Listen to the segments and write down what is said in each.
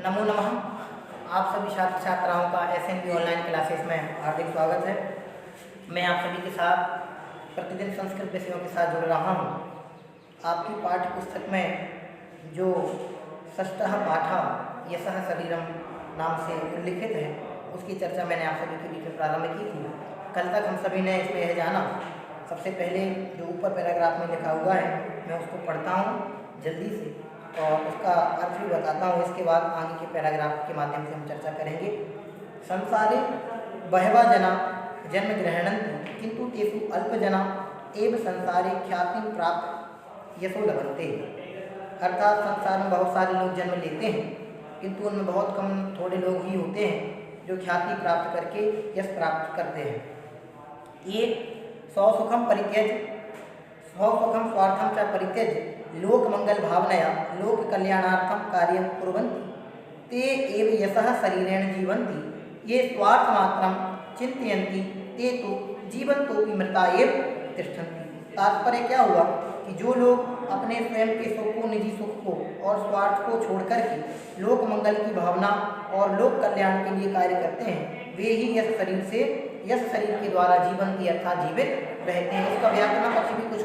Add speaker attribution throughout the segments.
Speaker 1: नमो नमः। आप सभी छात्र छात्राओं का एसएनबी ऑनलाइन क्लासेस में हार्दिक स्वागत है। मैं आप सभी के साथ प्रतिदिन संस्कृत विषयों के साथ जुड़ रहा हूँ। आपकी पाठ्य पुस्तक में जो षष्ठः पाठः यशः शरीरम नाम से उल्लिखित है, उसकी चर्चा मैंने आप सभी के बीच में प्रारंभ की थी। कल तक हम सभी ने इसमें यह जाना, सबसे पहले जो ऊपर पैराग्राफ में लिखा हुआ है मैं उसको पढ़ता हूँ जल्दी से और उसका अर्थ भी बताता हूँ। इसके बाद आगे के पैराग्राफ के माध्यम से हम चर्चा करेंगे। संसारे बहवा जना जन्म ग्रहणन्ति किंतु तेषु अल्पजना एव संसारे ख्याति प्राप्त यशो लभन्ते। अर्थात संसार में बहुत सारे लोग जन्म लेते हैं, किंतु उनमें बहुत कम थोड़े लोग ही होते हैं जो ख्याति प्राप्त करके यश प्राप्त करते हैं। ये स्वसुखम परित्यज स्वसुखम स्वार्थम च परित्यज लोक मंगल भावनया लोक कल्याणार्थम कार्यं कुर्वन्ति ते एव यशः शरीरेण जीवन्ति। ये स्वार्थ मात्रं चिन्तयन्ति ते तो जीवन्तोपि मृता एव तिष्ठन्ति। तात्पर्य क्या हुआ कि जो लोग अपने स्वयं के सुख को, निजी सुख को और स्वार्थ को छोड़ करके लोक मंगल की भावना और लोक कल्याण के लिए कार्य करते हैं, वे ही यश शरीर के द्वारा जीवन की अर्थात जीवित रहते हैं। इसका व्याकरण पक्ष भी कुछ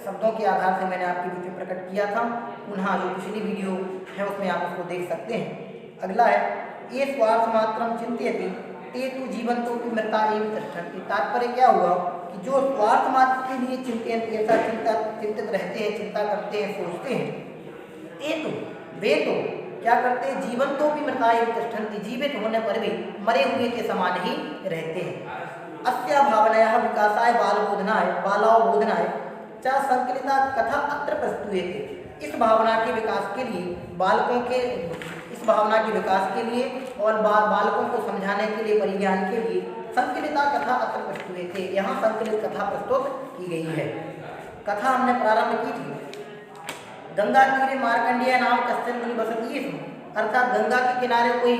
Speaker 1: शब्दों के आधार से मैंने आपके बीच में प्रकट किया था। पुनः जो पिछली वीडियो है उसमें आप उसको देख सकते हैं। अगला है ये स्वार्थ मात्रम चिंतयति ते तु जीवन्तोपि मृता एव तिष्ठन्ति। तात्पर्य क्या हुआ कि जो स्वार्थ मात्र के लिए चिंतित रहते हैं, चिंता करते हैं, सोचते हैं, वे तो क्या करते हैं, जीवन्तोपि मृता एव तिष्ठन्ति, जीवित होने पर भी मरे हुए के समान ही रहते हैं। अस्या भावनायाः विकासाय बालावबोधनाय च संकलिता कथा अत्र प्रस्तुयते। इस भावना के विकास के लिए और बालकों को समझाने के लिए, परिज्ञान के लिए संकलिता कथा अत्र प्रस्तुयते, यहाँ संकलित कथा प्रस्तुत की गई है। कथा हमने प्रारंभ की थी। गंगा तीरे मार्कंडेय नाम कश्चन मुनि बसति स्म। अर्थात गंगा के किनारे कोई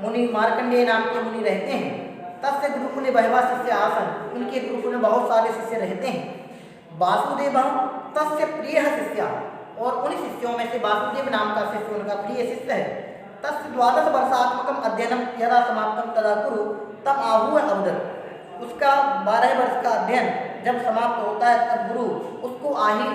Speaker 1: मुनि, मार्कंडेय नाम के मुनि रहते हैं। तस्य गुरुकुले बहवः शिष्य आसन्। उनके गुरुकुल में बहुत सारे शिष्य रहते हैं। वासुदेवः तस्य प्रियः शिष्यः। और उन शिष्यों में से वासुदेव नाम का शिष्य उनका प्रिय शिष्य है। तस्य 12 वर्षात्मकम् अध्ययनं यदा समाप्तं तदा कुरु तम आहूय अवदत्। उसका 12 वर्ष का अध्ययन जब समाप्त होता है तब गुरु उसको आहू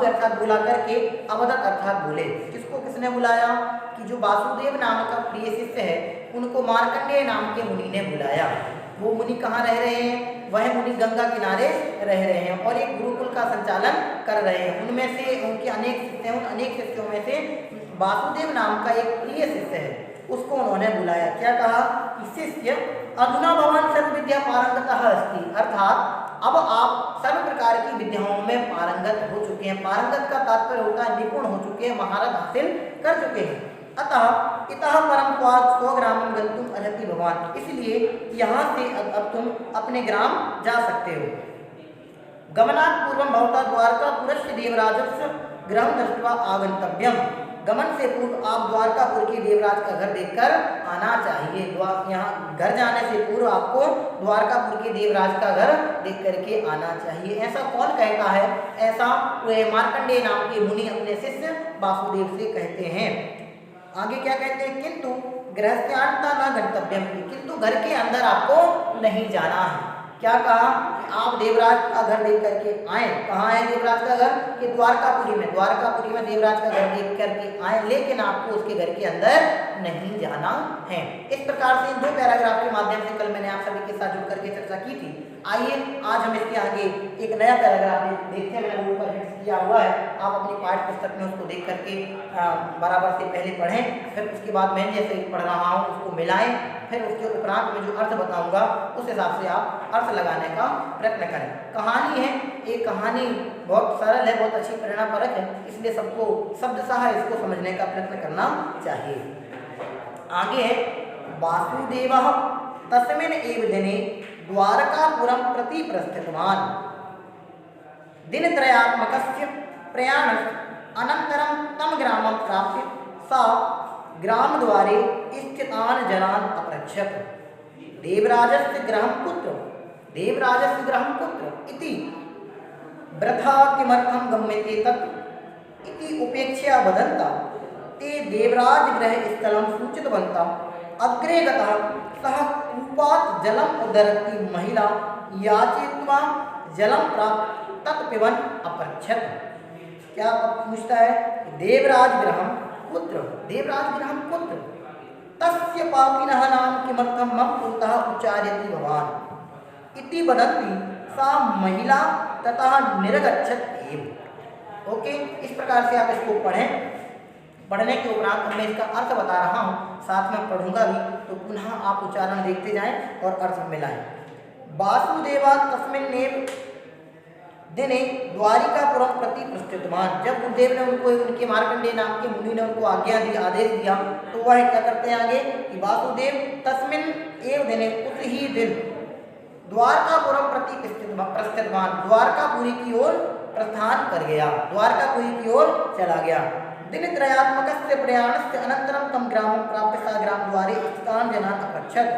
Speaker 1: अर्थात बुला करके अवदत अर्थात बोले। किसको किसने बुलाया कि जो वासुदेव नाम का प्रिय शिष्य है उनको मार्कंडेय नाम के मुनि ने बुलाया। वो मुनि कहाँ रह रहे हैं? वह मुनि गंगा किनारे रह रहे हैं और एक गुरुकुल का संचालन कर रहे हैं। उनमें से उनके अनेक शिष्य हैं, उन अनेक शिष्यों में से वासुदेव नाम का एक प्रिय शिष्य है, उसको उन्होंने बुलाया। क्या कहा कि शिष्य अधुना भवान सर्व विद्या पारंगतः अस्ति। अर्थात अब आप सर्व प्रकार की विद्याओं में पारंगत हो चुके हैं। पारंगत का तात्पर्य होता है निपुण हो चुके हैं, महारत हासिल कर चुके हैं। अतः इतः परम स्वग्रामं गन्तुम् अर्हति भवान। इसलिए यहाँ से अब तुम अपने ग्राम जा सकते हो। गमनात् पूर्वं भवता द्वारकापुरस्य देवराजस्य गृहं दृष्ट्वा आगन्तव्यम्। गमन से पूर्व आप द्वारकापुर के देवराज का घर देखकर आना चाहिए। यहाँ घर जाने से पूर्व आपको द्वारकापुर के देवराज का घर देख करके आना चाहिए। ऐसा कौन कहता है? ऐसा मार्कंडेय नाम के मुनि अपने शिष्य वासुदेव से कहते हैं। आगे क्या कहते हैं? किंतु गृहस्थ्यान्ता न गंतव्यम। किंतु घर के अंदर आपको नहीं जाना है। क्या कहा कि आप देवराज का घर देख करके आए। कहाँ है देवराज का घर? कि द्वारकापुरी में देवराज का घर देख करके आए, लेकिन आपको उसके घर के अंदर नहीं जाना है। इस प्रकार से इन 2 पैराग्राफ के माध्यम से कल मैंने आप सभी के साथ जुड़ करके चर्चा की थी। आइए आज हम इसके आगे एक नया पैराग्राफ देखते हैं। मैंने ऊपर हिट किया हुआ है, आप अपनी पाठ्य पुस्तक में उसको देख करके बराबर से पहले पढ़ें, फिर उसके बाद मैं जैसे पढ़ रहा हूँ उसको मिलाएं, फिर उसके उपरांत में जो अर्थ बताऊंगा उस हिसाब से आप अर्थ लगाने का प्रयत्न करें। कहानी है, एक कहानी बहुत सरल है, बहुत अच्छी प्रेरणापरक है, इसलिए सबको शब्दशः इसको समझने का प्रयत्न करना चाहिए। आगे है वासुदेवः तस्मिन् एव दिने द्वारकापुरं प्रति प्रस्थितवान्। दिनत्रयात्मकस्य प्रयाणस्य अनन्तरं तं ग्रामं प्राप्य सः ग्रामद्वारे स्थितान् जनान् अपृच्छत्। देवराजस्य गृहं कुत्र इति वृथा किमर्थं गम्यते तत् इति उपेक्ष्य वदन्तः ते देवराज गृह स्थलं सूचितवन्तः अग्रे गतः सः कूपात् जलम् उद्धरती महिला याचित्वा जलम प्राप्त तत्पिबन अपृच्छत। क्या पूछता है? देवराज गृहम कुत्र, देवराज गृहम कुत्र, तस्य पापिनः नाम किमर्थं मम पुरतः उच्चार्यति भवान् इति वदन्ति सा महिला ततः निरगच्छत एव। ओके, इस प्रकार से आप इसको पढ़ें। पढ़ने के उपरांत मैं इसका अर्थ बता रहा हूँ, साथ में पढ़ूंगा भी, तो पुनः आप उच्चारण देखते जाएं और अर्थ मिलाएं। वासुदेवा तस्मिन्नेव दिने द्वारिकापुरम प्रति प्रस्थितवान। जब गुरुदेव ने उनको, उनके मार्कंडेय नाम के मुनि ने उनको आज्ञा दी, आदेश दिया, तो वह क्या करते हैं आगे कि वासुदेव तस्मिन एव दिने, उस ही दिन द्वारकापुरम प्रति प्रस्थितवान, द्वारकापुरी की ओर प्रस्थान कर गया, द्वारकापुरी की ओर चला गया। दिनत्रयात्मकस्य प्रयाणस्य अनन्तरं तं ग्रामं प्राप्य सा ग्रामद्वारे स्थितान् जनान् अपृच्छत्।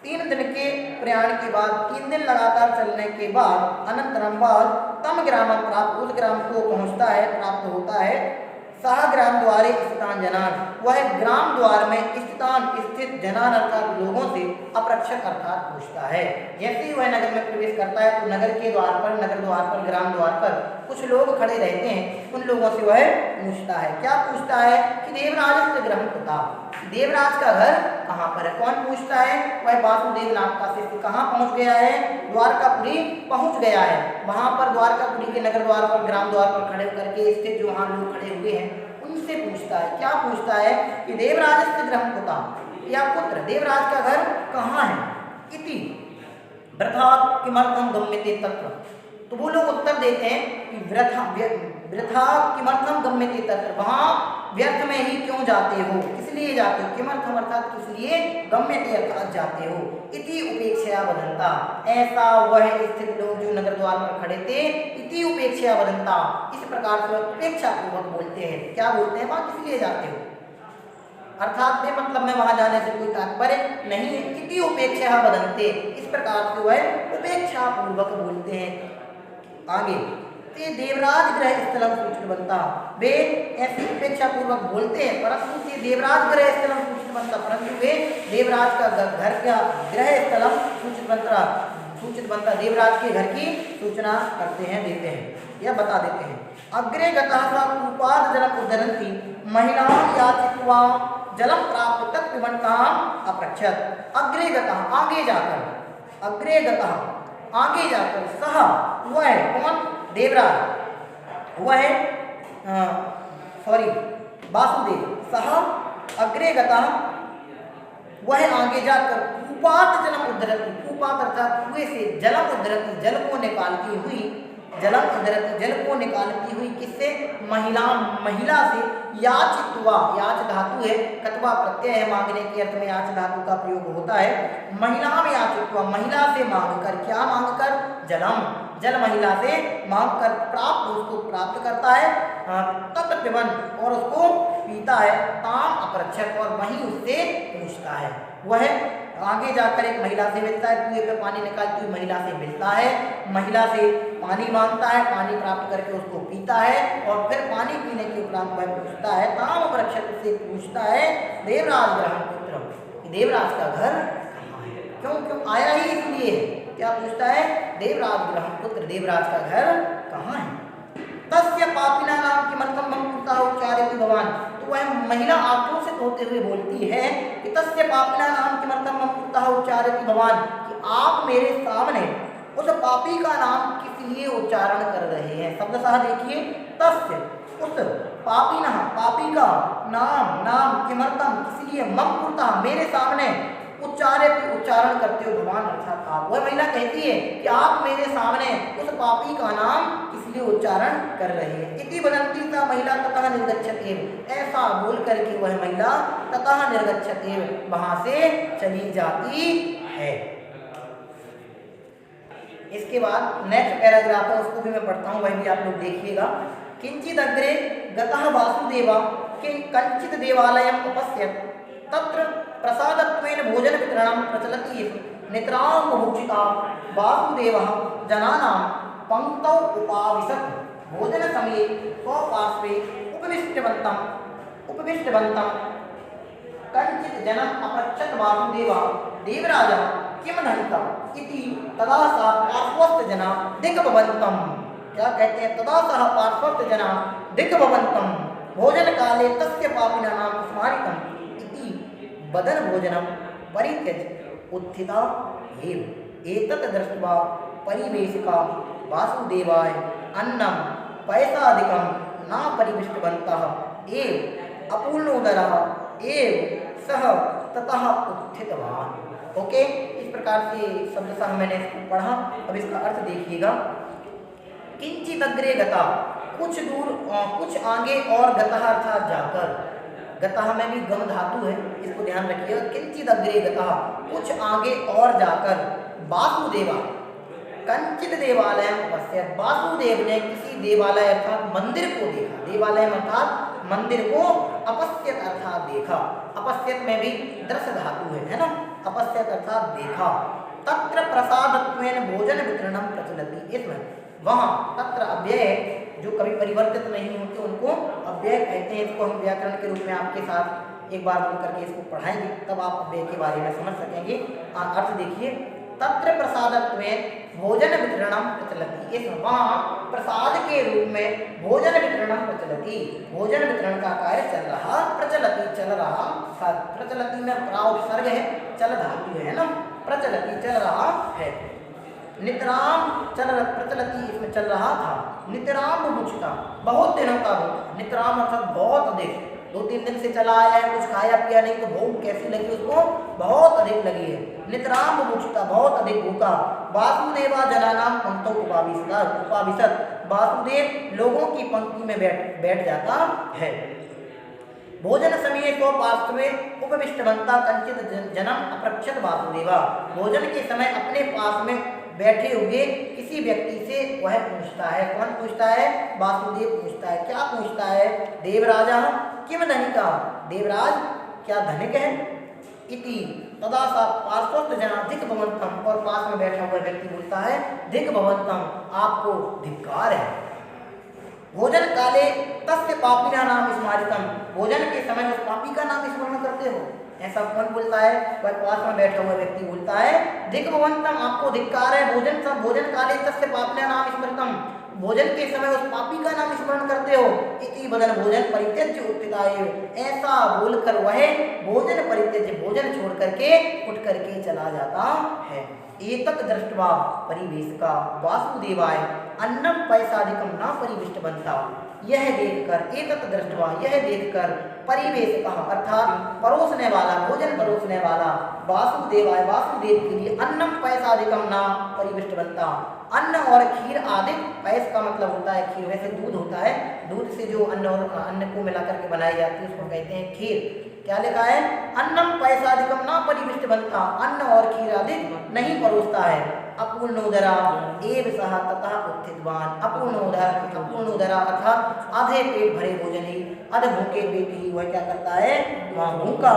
Speaker 1: 3 दिन के प्रयाण के बाद, 3 दिन लगातार चलने के बाद, अनंतरम बाद तम ग्रामम प्राप्त, उस ग्राम को पहुंचता है, प्राप्त होता है। सह ग्राम द्वारे स्थितान जनान, वह ग्राम द्वार में स्थित जनान अर्थात लोगों से अपरक्षक अर्थात पूछता है। जैसे ही वह नगर में प्रवेश करता है तो नगर के द्वार पर, नगर द्वार पर, ग्राम द्वार पर कुछ लोग खड़े रहते हैं, उन लोगों से वह पूछता है। क्या पूछता है कि देवराज से ग्रह कुता, देवराज का घर कहाँ पर है। कौन पूछता है? वह वासुदेव नाम का शिष्य। कहाँ पहुँच गया है? द्वारकापुरी पहुँच गया है। वहाँ पर द्वारकापुरी के नगर द्वार पर, ग्राम द्वार पर खड़े होकर के स्थित जो वहाँ लोग खड़े हुए हैं उनसे पूछता है। क्या पूछता है कि देवराज से ग्रह कुता, या पुत्र देवराज का घर कहाँ है। इति वृथा किमर्थम गम्यते तत्र, तो वो लोग उत्तर देते हैं कि वृथा किमर्थम गम्यते तत्र, वहाँ व्यर्थ में ही क्यों जाते हो, इसलिए जाते हो। किमर्थम अर्थात किस लिए, गम्यते अर्थात जाते हो। इति उपेक्षया वदन्ता, ऐसा वह स्थित लोग जो नगर द्वार पर खड़े थे, इति उपेक्षया वदन्ता, इस प्रकार से उपेक्षा पूर्वक बोलते हैं। क्या बोलते हैं? वहाँ किस लिए जाते हो, अर्थात बे मतलब में वहां जाने से कोई तात्पर्य नहीं है। इति उपेक्षा वदन्ते, इस प्रकार से वह उपेक्षा पूर्वक बोलते हैं। आगे ते देवराज गृह स्थलम सूचितवन्तः, वे ऐसी उपेक्षा पूर्वक बोलते हैं, परंतु ते देवराज गृह स्थलम सूचितवन्तः, परंतु वे देवराज का घर का गृह स्थलम सूचितवन्तः, देवराज के घर की सूचना करते हैं, देते हैं या बता देते हैं। अग्रे गतः सा कूपात् जलम उद्धरन्ती महिलां याचित्वा जलम प्राप्त तत्पिबन्ताम् अपृच्छत्। अग्रे गतः, आगे जाकर, अग्रे गतः आगे जाकर, सह वह, कौन? देवराज, वह वासुदेव, सह अग्रे गतः, वह आगे जाकर कूपात् जलम उद्धरति, कूपात् अर्थात कुएं से, जलम उद्धरति जल को निकालती हुई, जलम उद्धरति जल को निकालती हुई, किससे? महिला से, याचित्वा, याच धातु है, कत्वा प्रत्यय है, मांगने के अर्थ में याच धातु का प्रयोग होता है। महिला में याचित्वा, महिला से मांगकर, क्या मांगकर? जलम, जल महिला से मांगकर प्राप्त, उसको प्राप्त करता है, तत् पिबन, और उसको पीता है, ताम अपरक्षक, और वहीं उससे पूछता है। वह आगे जाकर एक महिला से मिलता है, कुएं पे पानी निकालती हुई महिला से मिलता है, महिला से पानी मांगता है, पानी प्राप्त करके उसको पीता है, और फिर पानी पीने के उपरांत वह पूछता है, ताम अपरक्षक से पूछता है, देवराज गृहं कुत्र, देवराज का घर कहाँ है। क्यों आया ही इसलिए है। क्या पूछता है? देवराज गृहं कुत्र, देवराज का घर कहाँ है। तस्य पापिना नाम किमर्थं मम पुरतः उच्चारयति भवान्, तो वह महिला आक्रोशित होते हुए बोलती है कि तस्य पापिना नाम किमर्थं मम पुरतः उच्चारयति भवान्, कि आप मेरे सामने उस पापी का नाम किस लिए उच्चारण कर रहे हैं। शब्दशः देखिए, तस्य, उस पापिना, पापी का नाम किमर्थं, किस लिए, मम पुरतः मेरे सामने, उच्चारण करते हो भगवान अर्थात आप। वह महिला कहती है कि आप मेरे सामने उस पापी का नाम इसलिए उच्चारण कर रहे हैं। इति वदन्ती सा महिला ततः निर्गच्छति, ऐसा बोल करके वह महिला ततः निर्गच्छति, वहां से चली जाती है। इसके बाद नेक्स्ट पैराग्राफ है, उसको भी मैं पढ़ता हूँ, वह भी आप लोग देखिएगा। किंचित अग्रे गतः वासुदेवा कंचित देवालयम् अपश्यत्, तत्र प्रसादत्वेन भोजन वितरणं प्रचलति नितरां बुभुक्षिता वासुदेवः जनानां पंक्तौ उपाविशत्। भोजन समये स्वपार्श्वे उपविष्टवन्तं उपविष्टवन्तं कञ्चित् जनम् अपृच्छत् वासुदेवा देवराजा किम धनिकम् इति तदा सा पार्श्वस्थजना दिग्भवन्तं। क्या कहते हैं? तदा सः पार्श्वस्थजना दिग्भवन्तं भोजन काले तस्य पापिनानां स्मारितम् इति बदन भोजनं परित्यज्य उत्थिता एव। एतत् दृष्ट्वा परिवेशिका वासुदेवाय अन्नं पैसादिकं न परिविष्टवन्तः एव अपूर्णोदरः एव सः ततः उत्थितवान्। ओके, इस प्रकार से शब्द सह मैंने इसको पढ़ा। अब इसका अर्थ देखिएगा। किंचित अग्रे गता, कुछ दूर कुछ आगे, और गतः अर्थात जाकर। गतः में भी गम धातु है, इसको ध्यान रखिएगा। किंचित अग्रे गतः, कुछ आगे और जाकर। वासुदेवा कंचित देवालय उपस्थित, वासुदेव ने किसी देवालय अर्थात मंदिर को देखा। देवालय अर्थात मंदिर को, अपस्यत अर्थात देखा। अपस्यत में भी दृश्य धातु है ना। अपस्यत अर्थात देखा। तत्र प्रसादत्वेन भोजन वितरणम प्रचलति। इसमें वहाँ तत्र अव्यय, जो कभी परिवर्तित नहीं होते उनको अव्यय कहते हैं। इसको हम व्याकरण के रूप में आपके साथ एक बार बोल करके इसको पढ़ाएंगे, तब आप अव्यय के बारे में समझ सकेंगे। अर्थ देखिए, तत्र प्रसादत्वेन भोजन वितरणम प्रचलति। इसमें वहाँ प्रसाद के रूप में भोजन वितरणम प्रचलति, भोजन वितरण का कार्य चल रहा। प्रचलति चल रहा, प्रचलति में प्रा उपसर्ग है, चल धातु है ना। प्रचलति चल रहा है। नितराम चल प्रचलति, इसमें चल रहा था। नितराम बुभुक्षिता, बहुत दिनों का भूखा। नितराम अर्थात बहुत अधिक, 2-3 दिन से चला आया है, कुछ खाया पिया नहीं, तो भूख कैसी लगी उसको? बहुत अधिक लगी है। नितराम बुभुक्षिता, बहुत अधिक भूखा। वासुदेवा जनानाम पंक्तौ उपाविशत, वासुदेव लोगों की पंक्ति में बैठ जाता है। भोजन समय तो पार्श्वे उपविष्टवंता कंचित जनम अपृच्छत वासुदेवा, भोजन के समय अपने पास में बैठे हुए किसी व्यक्ति से वह पूछता है। कौन पूछता है? वासुदेव पूछता है। क्या पूछता है? देवराजा किम धनिका, देवराज क्या धनिक है? इति तदा सा पार्श्वस्थ जना दिग्भवन्तम, और पास में बैठा हुआ व्यक्ति बोलता है दिग्भवन्तम, आपको धिक्कार है। भोजन काले तस्य पापिना नाम स्मारितम, भोजन के समय उस पापी का नाम स्मरण करते हो। ऐसा कौन बोलता है? वह पास में बैठा हुआ व्यक्ति बोलता है दिग्भवन्तम, आपको धिक्कार है। भोजन काले तस्य पापिना नाम स्मृतम, भोजन के समय उस पापी का नाम स्मरण करते हो। इति बदन भोजन परित्यज्य उत्थिताय, ऐसा बोलकर वह भोजन परित्यज्य, भोजन छोड़ करके उठ करके चला जाता है। एतत् दृष्ट्वा परिवेशिका वासुदेवाय अन्नम पैसादिकम न परिविष्टवन्ता, यह देखकर, एतत् दृष्ट्वा यह देखकर, परिवेशिका अर्थात परोसने वाला, भोजन परोसने वाला, वासुदेवाय वासुदेव के लिए अन्नम पैसादिकम न परिविष्टवन्ता, अन्न और खीर आदि। पैस का मतलब होता है खीर, वैसे दूध होता है, दूध से जो अन्न और अन्न को मिलाकर के बनाई जाती है उसको कहते हैं खीर। क्या लिखा है? अन्नम पैसादिकम न परिविष्टवन्ता, अन्न और खीर आदि नहीं परोसता है। अपूर्णोदरा एव सः ततः उत्थितवान, अपूर्णोदरा अर्थात आधे पेट भरे भोजन ही, आधे भूखे पेट ही वह क्या करता है? वहाँ भूखा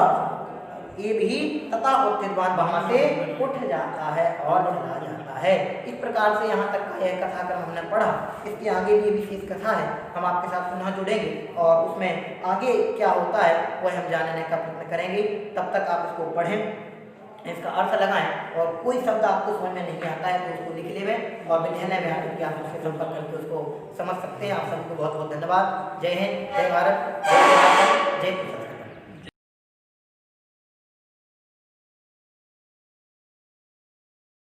Speaker 1: एव ही तथा उत्थितवान, वहाँ से उठ जाता है और चला जाता है। इस प्रकार से यहाँ तक का यह कथाक्रम हमने पढ़ा। इसके आगे भी विशेष कथा है, हम आपके साथ पुनः जुड़ेंगे और उसमें आगे क्या होता है वह हम जानने का प्रयत्न करेंगे। तब तक आप इसको पढ़ें, इसका अर्थ लगाएं, और कोई शब्द आपको समझ में नहीं आता है तो उसको लिख लें और विद्यालय में आकर के आप उससे संपर्क करके उसको समझ सकते हैं। आप सबको बहुत बहुत धन्यवाद। जय हिंद, जय भारत, जय